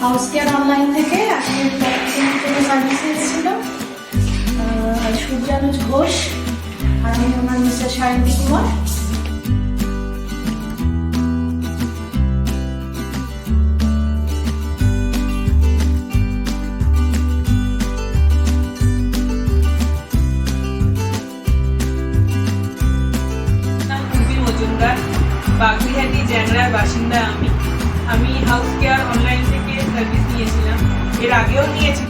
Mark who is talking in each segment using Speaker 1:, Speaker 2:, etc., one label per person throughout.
Speaker 1: House care online থেকে আজকে service এসেছিল সূর্যানুজ ঘোষ আর আমি আমার মিস্টার সায়ন্তী কুমার।
Speaker 2: বাগড়িহাটি জ্যাংড়ার বাসিন্দা। আমি হাউস কেয়ার অনলাইন থেকে সার্ভিস নিয়েছিলাম, এর আগেও নিয়েছি।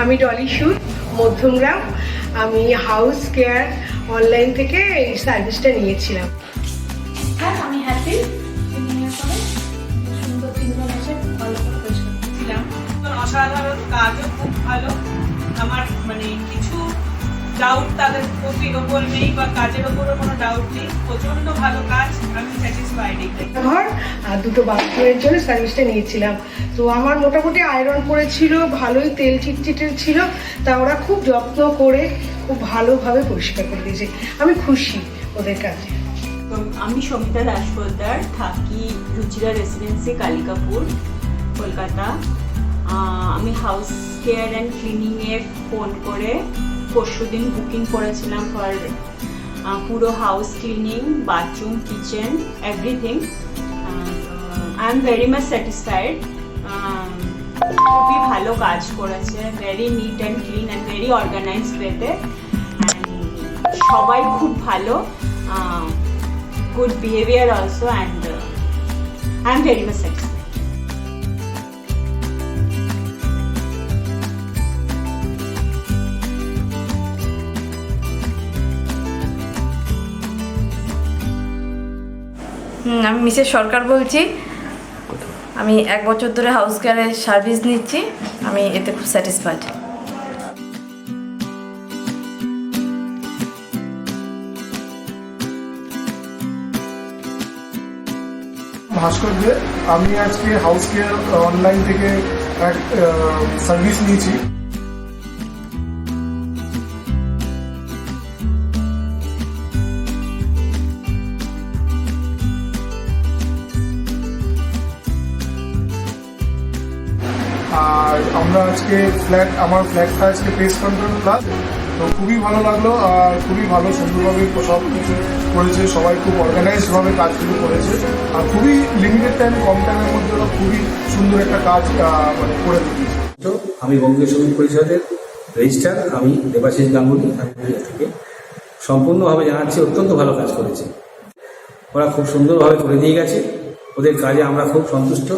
Speaker 3: আমি ডলি সুদ, মধ্যমগ্রাম। আমি হাউস কেয়ার অনলাইন থেকে এই সার্ভিসটা নিয়েছিলাম।
Speaker 1: হ্যাঁ, আমি হ্যাপি। সুন্দর তিনজন এসে ভালো করে পরিষ্কার
Speaker 2: ছিলাম। অসাধারণ, কাজও খুব ভালো। আমার কিছু ডাউট তাদের কপির ওপর নেই বা কাজের ওপরও কোনো ডাউট নেই। প্রচন্ড ভালো কাজ, আমি স্যাটিসফাইড।
Speaker 3: ঘর আর দুটো বাথরুমের জন্য সার্ভিসটা নিয়েছিলাম। তো আমার মোটামুটি আয়রন করেছিল, ভালোই তেল চিটচিটের ছিল, তা ওরা খুব যত্ন করে খুব ভালোভাবে পরিষ্কার করে দিয়েছে। আমি খুশি ওদের কাছে।
Speaker 4: আমি সবিতা দাস পোদ্দার, থাকি রুচিরা রেসিডেন্সি, কালিকাপুর, কলকাতা। আমি হাউস কেয়ার অ্যান্ড ক্লিনিংয়ে ফোন করে পরশুদিন বুকিং করেছিলাম ফর পুরো house cleaning, bathroom, kitchen, everything. I am very much satisfied. খুবই ভালো কাজ করেছে, very neat and clean and very organised ওয়েতে। অ্যান্ড সবাই খুব ভালো, good behavior also, and I am very much satisfied.
Speaker 5: আমি মিসেস সরকার বলছি। আমি 1 বছর ধরে হাউস কেয়ারের সার্ভিস নিচ্ছি। আমি এতে খুব স্যাটিসফাইড।
Speaker 6: ভাস্কর দে, আমি আজকে হাউস কেয়ার অনলাইন থেকে এক সার্ভিস নিয়েছি। আর আমরা আজকে আমার ফ্ল্যাটটা আজকে পেস্ট কন্ট্রোল প্লাস, তো খুবই ভালো লাগলো। আর খুবই ভালো সুন্দরভাবে সব কিছু করেছে, সবাই খুব অর্গানাইজডভাবে কাজগুলো করেছে। আর খুবই লিমিটেড টাইম, কম টাইমের মধ্যে ওরা খুবই সুন্দর একটা কাজ করে দিয়েছে।
Speaker 7: আমি বঙ্গীয় শ্রমিক পরিষদের রেজিস্ট্রার, আমি দেবাশিস গাঙ্গুলি। আমি থেকে সম্পূর্ণভাবে জানাচ্ছি, অত্যন্ত ভালো কাজ করেছে ওরা, খুব সুন্দরভাবে করে দিয়ে গেছে। ওদের কাজে আমরা খুব সন্তুষ্ট।